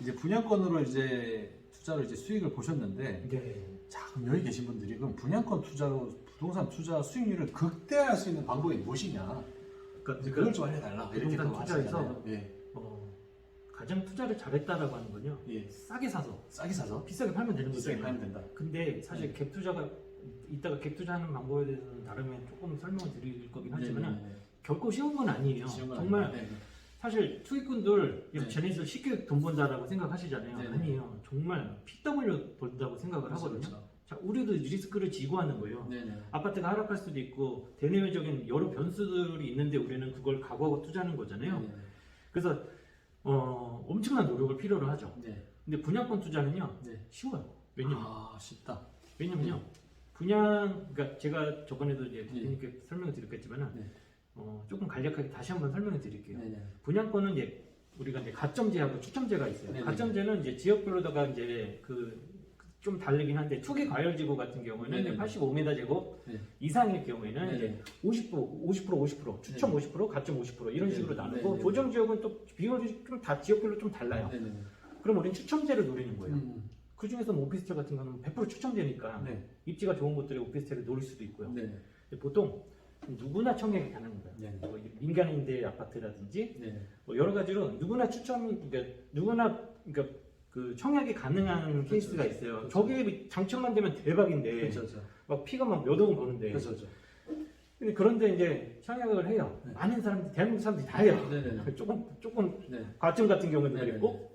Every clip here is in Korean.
이제 분양권으로 이제 투자로 이제 수익을 보셨는데, 네. 자, 그럼 여기 계신 분들이 그럼 분양권 투자로 부동산 투자 수익률을 극대화할 수 있는 방법이 무엇이냐? 이제 그걸 좀 알려달라. 이렇게 부동산 또 투자에서 하시잖아요. 예. 가장 투자를 잘했다라고 하는 건요. 예. 싸게 사서 싸게 사서 비싸게 팔면 되는 거죠. 비싸게 팔면 된다. 근데 사실 갭 투자가 이따가 갭 투자하는 방법에 대해서는 나름의 조금 설명을 드릴 거긴 하지만 결코 쉬운 건 아니에요. 쉬운 건 정말 아니에요. 네. 사실 투기꾼들 네. 쟤네들 쉽게 돈 번다라고 생각하시잖아요. 네. 아니에요. 정말 피 땀 흘려 벌다고 생각을 하거든요. 그렇죠. 자, 우리도 리스크를 지고 하는 거예요. 네네. 아파트가 하락할 수도 있고 대내외적인 여러 변수들이 있는데 우리는 그걸 각오하고 투자하는 거잖아요. 네네. 그래서 엄청난 노력을 필요로 하죠. 네. 근데 분양권 투자는요 네. 쉬워요. 왜냐면 쉽다. 왜냐면요 분양 그러니까 제가 저번에도 이제 네. 대표님께 설명을 드렸겠지만은 네. 조금 간략하게 다시 한번 설명을 드릴게요. 네네. 분양권은 이제 우리가 이제 가점제하고 추첨제가 있어요. 네네. 가점제는 이제 지역별로다가 이제 좀 다르긴 한데 투기 과열지구 같은 경우에는 네네. 85m 제곱 네. 이상일 경우에는 네네. 이제 50% 추첨 50% 가점 50% 이런 식으로 네네. 나누고 네네. 조정 지역은 또 비율이 좀 다 지역별로 좀 달라요. 네네. 그럼 우리는 추첨제를 노리는 거예요. 음. 그 중에서는 오피스텔 같은 경우는 100% 추첨제니까 네. 입지가 좋은 곳들의 오피스텔을 노릴 수도 있고요. 네. 근데 보통 누구나 청약이 가능한 거예요. 네. 뭐 민간임대 아파트라든지 네. 뭐 여러 가지로 누구나 그러니까 누구나 그러니까 그 청약이 가능한 케이스가 있어요. 그렇죠. 저게 당첨만 되면 대박인데 그렇죠. 막 피가 막 몇 억은 버는데 그렇죠. 근데 그런데 이제 청약을 해요. 네. 많은 사람들이 대한민국 사람들이 다 해요. 네네. 조금 네. 과점 같은 경우에도 네네. 그랬고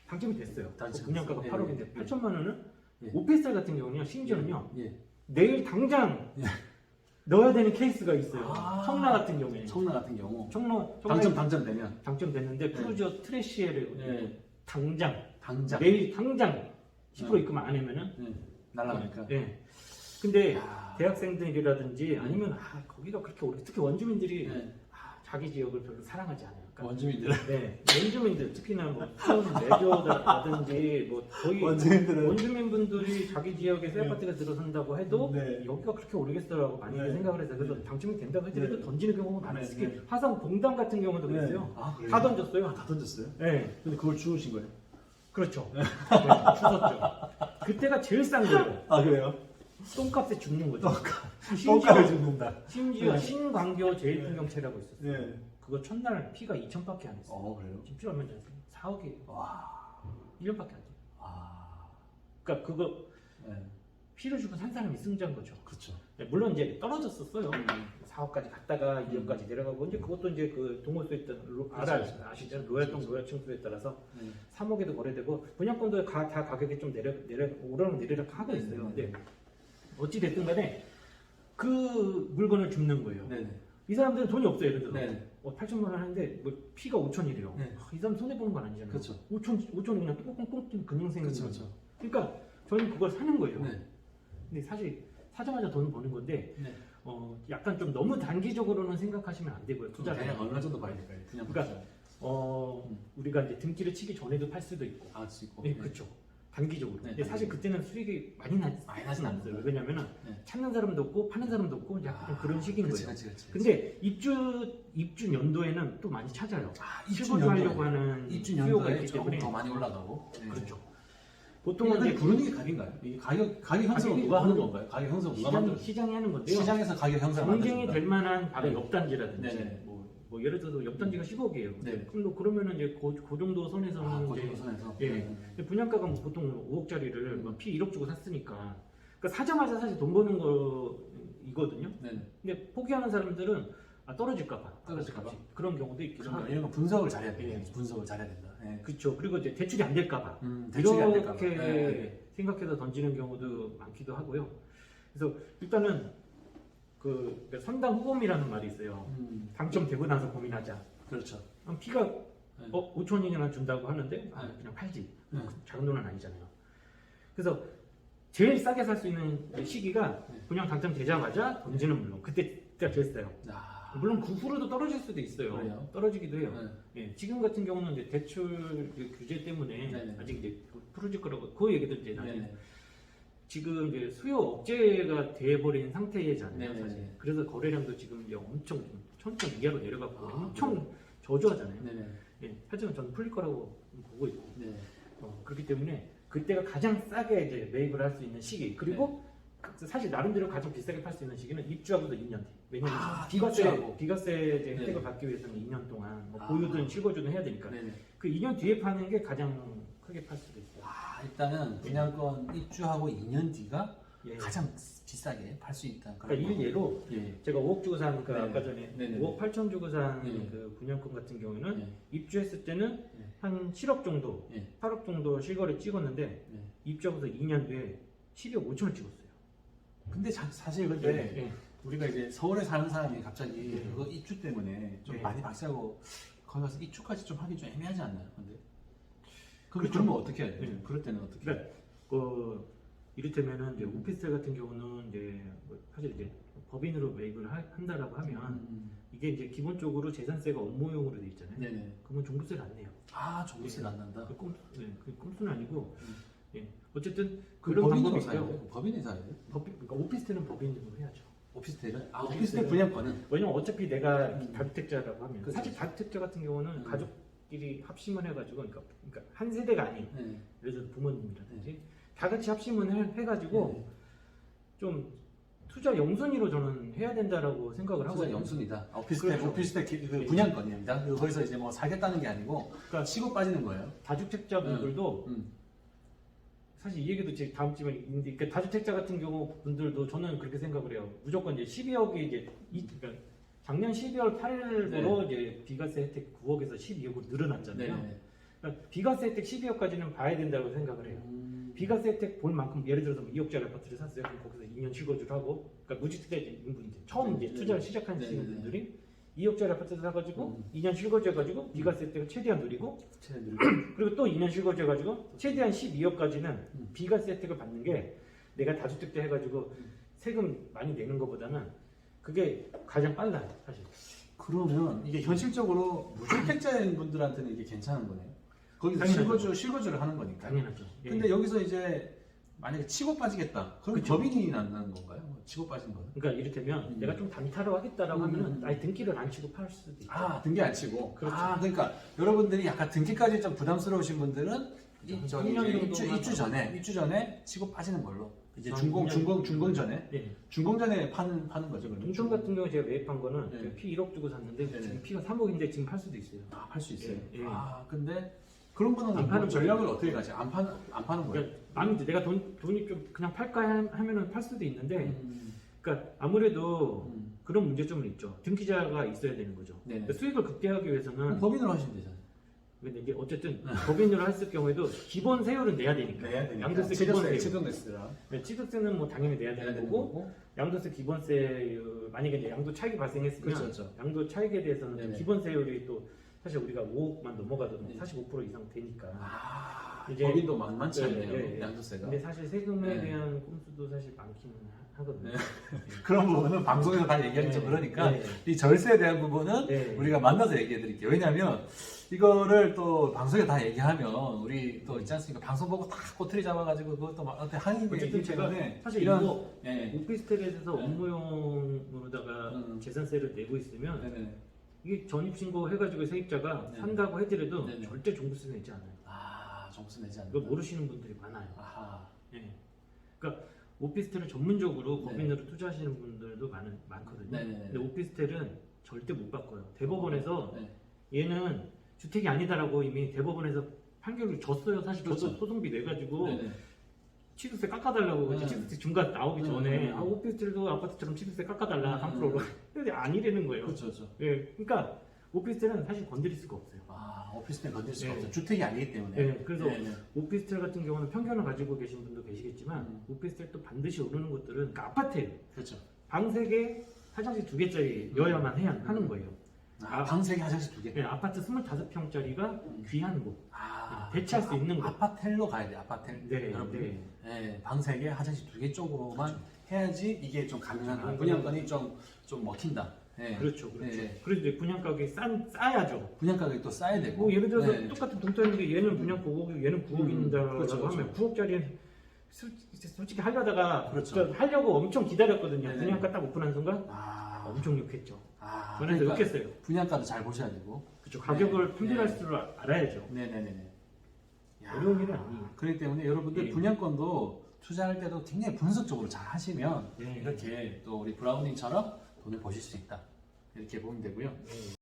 당첨이 됐어요. 당첨. 분양가가 네네. 8억인데 네. 8천만 원은 네. 오피스텔 같은 경우는요. 심지어는요. 예. 내일 당장 예. 넣어야 되는 케이스가 있어요. 아. 청라 같은 경우에. 청라 같은 경우 청라 당첨되면 당첨됐는데 프루지오 트레시에를 네. 당장 내일 내일 당장 10% 입금 안 하면은 날라가니까. 예. 근데 야. 대학생들이라든지 아니면 거기가 그렇게 특히 원주민들이 네. 자기 지역을 별로 사랑하지 않아요. 그러니까 원주민들. 네, 원주민들 특히나 뭐 수원 내교라든지 뭐 거의 원주민들은 원주민분들이 자기 지역에 새 아파트가 들어선다고 해도 네. 여기가 그렇게 오르겠어라고 많이 네. 생각을 해서 그래서 당첨이 된다고 하더라도 네. 던지는 경우가 많아요. 네. 특히 네. 화성 봉담 같은 경우도 그랬어요. 아, 그래요? 다 던졌어요. 다 던졌어요? 네, 근데 그걸 주우신 거예요? 그렇죠. 네, 주웠죠. 그때가 제일 싼 거예요. 아, 그래요? 똥값에 죽는 거죠. 똥값을 죽는다. 심지어 네. 신광교 제일풍경채라고 있었어요. 네. 그거 첫날 피가 2천밖에 안 했어요. 그래요? 지금 피 얼마 전에 4억이에요. 와. 1년밖에 안 돼요. 아. 그러니까 그거 네. 피를 주고 산 사람이 승자인 거죠. 그렇죠. 네, 물론 이제 떨어졌었어요. 4억까지 갔다가 2억까지 내려가고 이제 그것도 이제 그 동호수에 있던 아시죠? 로얄동 로얄층수에 따라서 네. 3억에도 거래되고 분양권도 다 가격이 좀 오르락 내리락 하고 있어요. 근데 어찌 됐든 간에 그 물건을 줍는 거예요. 네네. 이 사람들은 돈이 없어요. 예를 들어 네네. 8천만 원 하는데 뭐 피가 5천이래요. 네. 이 사람 손해 보는 건 아니잖아요. 그렇죠. 5천 그냥 꽁꽁꽁 그냥 생긴 그렇죠. 거죠. 그렇죠. 그러니까 저는 그걸 사는 거예요. 네. 근데 사실 사자마자 돈 버는 건데 네. 약간 좀 너무 단기적으로는 생각하시면 안 되고요. 투자를. 대략 얼마 정도 봐야 될까요? 그냥 그러니까 우리가 이제 등기를 치기 전에도 팔 수도 있고. 수 있고. 네, 그렇죠. 단기적으로. 네, 근데 사실 그때는 수익이 많이 나진 않았어요. 왜냐면은 네. 찾는 사람도 없고 파는 사람도 없고 약간 그런 시기인 거예요. 그렇지. 근데 입주 연도에는 또 많이 찾아요. 입주 실거주하려고 하는 입주 수요가 연도에 있기 조금 때문에 더 많이 올라가고. 네. 그렇죠. 보통은 보통은 이제 부르는 게 값인가요? 이 가격 형성을 누가 하는 건가요? 가격 형성 누가 만들어요? 시장이 하는 건데요. 시장에서 가격 형성 경쟁이 될 만한 바로 네. 옆단지라든지 네네. 뭐 예를 들어서 옆단지가 10억이에요. 네. 그러면은 이제 그 정도 선에서는 그 이제 정도 선에서. 예. 근데 분양가가 뭐 보통 5억짜리를 피 1억 주고 샀으니까 그러니까 사자마자 사실 돈 버는 거이거든요. 네. 근데 포기하는 사람들은 떨어질까봐 떨어질까봐? 그런 경우도 있기도 하고. 이런 거 분석을 잘해야 돼. 예. 분석을 잘해야 된다. 네. 그렇죠. 그리고 이제 대출이 안 될까봐 대출이 안 될까 봐. 이렇게 네. 생각해서 던지는 경우도 많기도 하고요. 그래서 일단은 그러니까 선당 후범이라는 말이 있어요. 당첨되고 나서 고민하자. 그렇죠. 그럼 피가 네. 5천이나 준다고 하는데 그냥 팔지. 네. 작은 돈은 아니잖아요. 그래서 제일 싸게 살 수 있는 시기가 네. 분양 당첨되자마자 던지는 물론 그때가 제일 싸요. 물론 그 후로도 떨어질 수도 있어요. 그래요? 떨어지기도 해요. 네. 예, 지금 같은 경우는 이제 대출 규제 때문에 네네. 아직 이제 풀어질 거라고 그 얘기도 이제 나중에 네. 지금 이제 수요 억제가 돼버린 상태잖아요. 네네. 사실. 그래서 거래량도 지금 이제 엄청 천천 이하로 내려가고 아, 엄청 저조하잖아요. 네네. 예, 하지만 저는 풀릴 거라고 보고 있고 네. 그렇기 때문에 그때가 가장 싸게 이제 매입을 할 수 있는 시기 그리고 사실 나름대로 가장 비싸게 팔 수 있는 시기는 입주하고도 2년 뒤. 왜냐면 입주하고. 비과세 이제 혜택을 네. 받기 위해서는 2년 동안 뭐 보유든 실거주든 해야 되니까 네네. 그 2년 뒤에 파는 게 가장 크게 팔 수도 있어요. 일단은 분양권 입주하고 2년 뒤가 예. 가장 비싸게 팔 수 있다. 그러니까 일례로 예. 제가 5억 주고 산 그 네. 아까 전에 네네. 5억 8천 주고 산 네. 그 분양권 같은 경우는 예. 입주했을 때는 네. 한 7억 정도, 예. 8억 정도 실거래 찍었는데 네. 입주하고서 2년 뒤에 12억 5천을 찍었어요. 근데 사실 근데 예. 우리가 이제 서울에 사는 사람이 갑자기 네. 그거 입주 때문에 좀 네. 많이 박살고 거기 가서 입주까지 좀 하기 좀 애매하지 않나요? 근데 그렇죠. 그러면 어떻게 해야 돼요? 네. 그럴 때는 어떻게? 그러니까 이를테면은 이제 오피스텔 같은 경우는 이제 뭐 사실 이제 법인으로 매입을 한다라고 하면 이게 이제 기본적으로 재산세가 업무용으로 돼 있잖아요. 네네. 그러면 종부세를 안 내요. 종부세가 안 난다. 그 꼼수는 아니고 예. 어쨌든 그 그런 법인으로 방법이 사야 있고요. 돼요? 법인이 사야 돼요? 그러니까 오피스텔은 법인으로 해야죠. 오피스텔은? 오피스텔은- 오피스텔 분양권은? 왜냐면 어차피 내가 다주택자라고 하면 그렇죠. 사실 다주택자 같은 경우는 가족끼리 합심을 해가지고 그러니까 한 세대가 아닌 네. 예를 들어 부모님이라든지 다 같이 합심을 해가지고 좀 투자 영순위로 저는 해야 된다라고 생각을 투자 하거든요. 영순이다. 오피스텔 그렇죠. 오피스텔 그 예. 분양권입니다. 거기서 이제 뭐 살겠다는 게 아니고 그러니까 치고 빠지는 거예요. 다주택자분들도 사실 이 얘기도 제 다음 주에 있는데 그러니까 다주택자 같은 경우 분들도 저는 그렇게 생각을 해요. 무조건 이제 12억이 이제 그러니까 작년 12월 8일부로 이제 비과세 혜택 9억에서 12억으로 늘어났잖아요. 네. 그러니까 비과세 혜택 12억까지는 봐야 된다고 생각을 해요. 비과세 혜택 볼 만큼 예를 들어서 2억짜리 아파트를 샀어요. 그럼 거기서 2년 실거주를 하고 그러니까 무주택자인 이제 처음 이제 투자를 시작하는 분들이 2억짜리 아파트를 사가지고 2년 실거주해가지고 비과세 혜택을 최대한 누리고 그리고 또 2년 실거주해가지고 최대한 12억까지는 비과세 혜택을 받는 게 내가 다주택자 해가지고 세금 많이 내는 것보다는 그게 가장 빨라요 사실. 그러면 이게 현실적으로 무주택자인 분들한테는 이게 괜찮은 거네요. 거기서 당연하죠. 실거주를 하는 거니까. 당연하죠. 예. 근데 여기서 이제 만약에 치고 빠지겠다. 그럼 그쵸. 법인이 나는 건가요? 치고 빠지는 거는? 그러니까 이를테면 내가 좀 단타로 하겠다라고 하면은 아예 등기를 안 치고 팔 수도 있죠. 등기 안 치고. 그렇죠. 그러니까 여러분들이 약간 등기까지 좀 부담스러우신 분들은 한 2년 입주 전에 치고 빠지는 걸로. 이제 한 준공 2년 준공 전에 예. 준공 전에 파는 거죠. 그러면. 동천 같은 경우 제가 매입한 거는 네. 피 1억 주고 샀는데 네. 지금 피가 3억인데 지금 팔 수도 있어요. 팔 수 있어요. 예, 예. 근데 그런 거는 안 파는 뭐 전략을 어떻게 가지? 안 파는 거예요. 그러니까 아무튼 내가 돈이 좀 그냥 팔까 하면은 팔 수도 있는데 그러니까 아무래도 그런 문제점은 있죠. 등기자가 있어야 되는 거죠. 네네. 그러니까 수익을 극대화하기 위해서는 법인으로 하시면 되잖아요. 근데 이게 어쨌든 법인으로 했을 경우에도 기본 세율은 내야 되니까. 양도세 기본 세율. 취득세랑 취득세는 뭐 당연히 내야 되는 거고 양도세 기본세 만약에 이제 양도 차익이 발생했으면 그렇죠. 양도 차익에 대해서는 네네. 기본세율이 또 사실 우리가 5억만 넘어가도 네. 45% 이상 되니까. 이제 법인도 많지 네, 않네요. 네, 네. 양도세가. 근데 사실 세금에 네. 대한 꼼수도 사실 많기는 하거든요. 네. 그런 부분은 방송에서 다 얘기하기 좀 네. 그러니까 네. 이 절세에 대한 부분은 네. 우리가 만나서 얘기해 드릴게요. 왜냐하면 이거를 또 방송에 다 얘기하면 우리 또 있지 않습니까? 방송 보고 다 꼬투리 잡아가지고 그것도 막 어떻게 하는 게 어쨌든 있기 제가 때문에 사실 이런 이거 예. 오피스텔에 대해서 네. 업무용으로다가 재산세를 내고 있으면 네네. 이게 전입신고 해가지고 세입자가 네. 산다고 해더라도 네네. 절대 종부세 내지 않아요. 정수 내지 않는다. 이거 모르시는 분들이 많아요. 아하. 예. 그러니까 오피스텔을 전문적으로 네. 법인으로 투자하시는 분들도 많거든요. 네네네. 근데 오피스텔은 절대 못 바꿔요. 대법원에서 네. 얘는 주택이 아니다라고 이미 대법원에서 판결을 줬어요. 사실 그렇죠. 저도 소송비 내가지고 네네. 취득세 깎아달라고 네. 취득세 중간 나오기 전에 네. 오피스텔도 아파트처럼 취득세 깎아달라 3%로 근데 아니라는 거예요. 그렇죠, 그렇죠. 예, 그러니까 오피스텔은 사실 건드릴 수가 없어요. 오피스텔 건들 수가 네. 없죠. 주택이 아니기 때문에. 예, 그래서 네네. 오피스텔 같은 경우는 편견을 가지고 계신 분도 계시겠지만 오피스텔 또 반드시 오르는 것들은 그러니까 아파트예요. 그렇죠. 방 3개, 화장실 2개짜리여야만 하는 거예요. 방 3개 화장실 2개. 예, 아파트 25평짜리가 귀한 곳. 네. 대체할 수 있는 곳. 아파텔로 가야 돼. 아파텔. 네, 여러분. 네. 네, 방 3개, 화장실 2개 쪽으로만 해야지 이게 좀 가능한 그렇죠. 분양권이 좀 먹힌다. 네. 그렇죠, 그렇죠. 네. 그래서 이제 분양가격이 싸야죠. 분양가격이 또 싸야 되고. 뭐 예를 들어서 네. 똑같은 동탄인데 얘는 분양 9억, 얘는 9억인다라고 그렇죠, 그렇죠. 하면 9억짜리 솔직히 하려다가 그렇죠. 저 하려고 엄청 기다렸거든요. 네네. 분양가 딱 오픈한 순간 아, 엄청 욕했죠. 아, 저는 그러니까 욕했어요. 분양가도 잘 보셔야 되고. 그렇죠. 가격을 네. 판별할 네. 줄 알아야죠. 네네네네. 어려운 일은 아니에요. 그렇기 때문에 여러분들 예. 분양권도 투자할 때도 굉장히 분석적으로 잘 하시면 네. 이렇게 또 우리 브라우닝처럼 돈을 버실 수 있다. 이렇게 보면 되고요. 네.